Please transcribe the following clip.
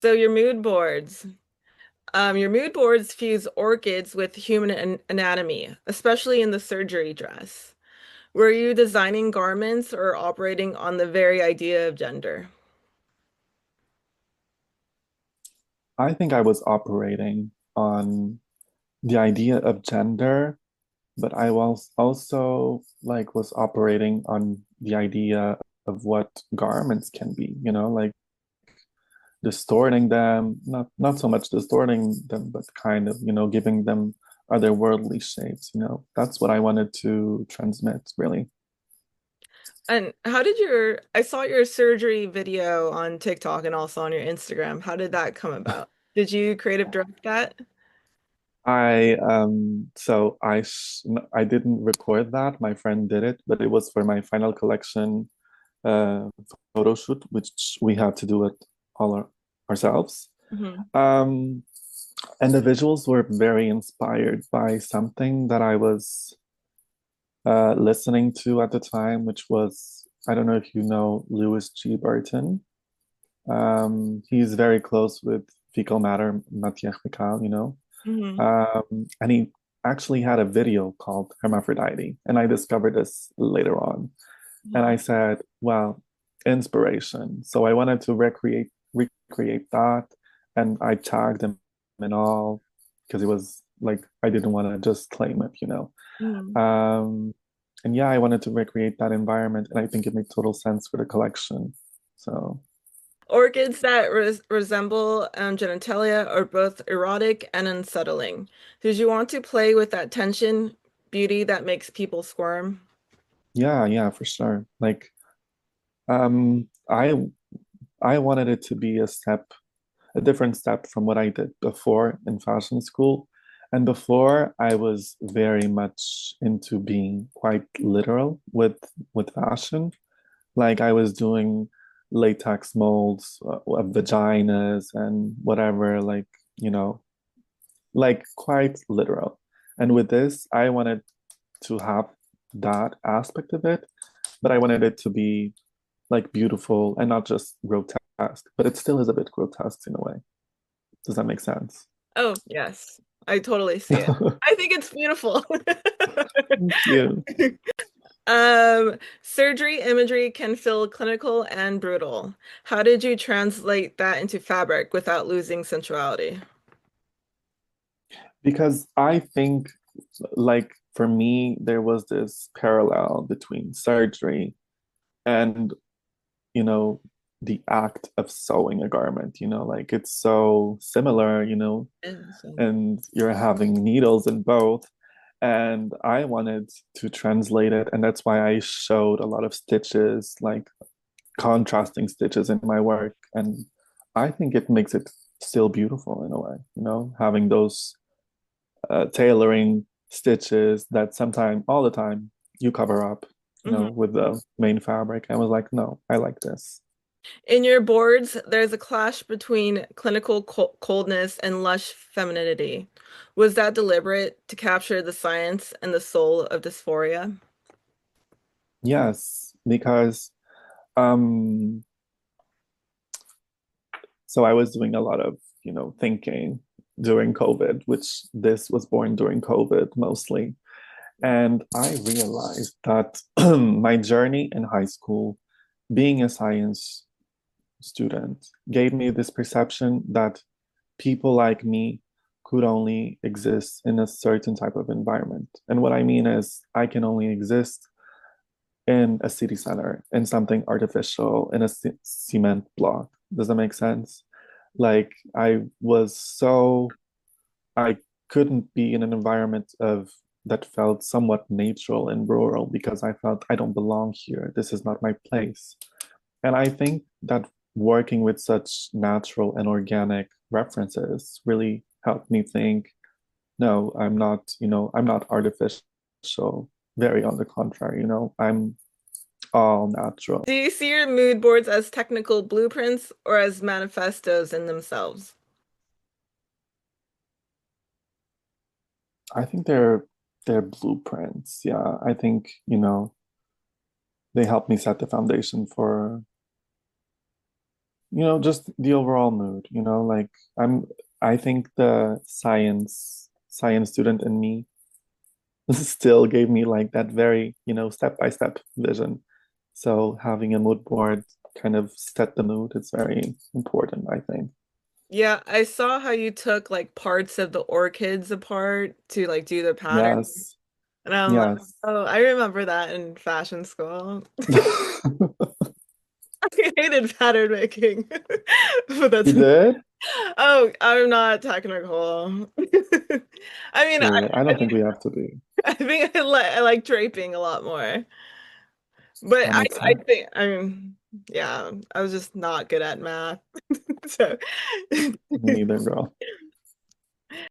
So your mood boards fuse orchids with human anatomy, especially in the surgery dress. Were you designing garments or operating on the very idea of gender? I think I was operating on the idea of gender, but I was also like was operating on the idea of what garments can be, like distorting them, not so much distorting them, but kind of, giving them otherworldly shapes, That's what I wanted to transmit, really. And I saw your surgery video on TikTok and also on your Instagram. How did that come about? Did you creative direct that? I didn't record that. My friend did it, but it was for my final collection uh photo shoot, which we had to do it all ourselves. Hmm. Um, and the visuals were very inspired by something that I was listening to at the time, which was, I don't know if you know Louis G. Burton. He's very close with fecal matter, matière fécale, Hmm. And he actually had a video called Hermaphrodite. And I discovered this later on. And I said, well, inspiration. So I wanted to recreate that. And I tagged him and all because it was like I didn't want to just claim it. Hmm. Um, and yeah, I wanted to recreate that environment, and I think it made total sense for the collection. So Orchids that resemble genitalia are both erotic and unsettling. Did you want to play with that tension, beauty that makes people squirm? yeah, yeah, for sure. Like, um, I I wanted it to be a different step from what I did before in fashion school. And before, I was very much into being quite literal with fashion. Like I was doing latex molds of vaginas and whatever, you know, like quite literal. And with this, I wanted to have that aspect of it, but I wanted it to be like beautiful and not just grotesque, but it still is a bit grotesque in a way. Does that make sense? Oh, yes. I totally see it. I think it's beautiful. Thank you. Surgery imagery can feel clinical and brutal. How did you translate that into fabric without losing sensuality? Because I think, like, for me, there was this parallel between surgery and, you know, the act of sewing a garment, like it's so similar, and you're having needles in both. And I wanted to translate it, and that's why I showed a lot of stitches, like contrasting stitches in my work. And I think it makes it still beautiful in a way, having those tailoring stitches that sometimes, all the time, you cover up, Mhm. with the main fabric. I was like, no, I like this. In your boards, there's a clash between clinical coldness and lush femininity. Was that deliberate to capture the science and the soul of dysphoria? Yes, because um, so I was doing a lot of, thinking during COVID, which this was born during COVID mostly. And I realized that my journey in high school, being a science student, gave me this perception that people like me could only exist in a certain type of environment. And what I mean is, I can only exist in a city center, in something artificial, in a cement block. Does that make sense? Like, I couldn't be in an environment of that felt somewhat natural and rural because I felt I don't belong here. This is not my place. And I think that working with such natural and organic references really helped me think, no, I'm not artificial. Very on the contrary, I'm all natural. Do you see your mood boards as technical blueprints or as manifestos in themselves? I think they're blueprints. Yeah. I think, they help me set the foundation for just the overall mood, like I'm I think the science student in me still gave me like that very, step by step vision. So having a mood board kind of set the mood. It's very important, I think. Yeah, I saw how you took like parts of the orchids apart to like do the pattern. Yes. And I'm like, Yes. oh, I remember that in fashion school. I hated pattern making. But You that's did? oh, I'm not technical. I mean, True. I don't think we have to be. I think I like draping a lot more. But That makes I sense. think I mean, yeah, I was just not good at math. So Me neither, girl.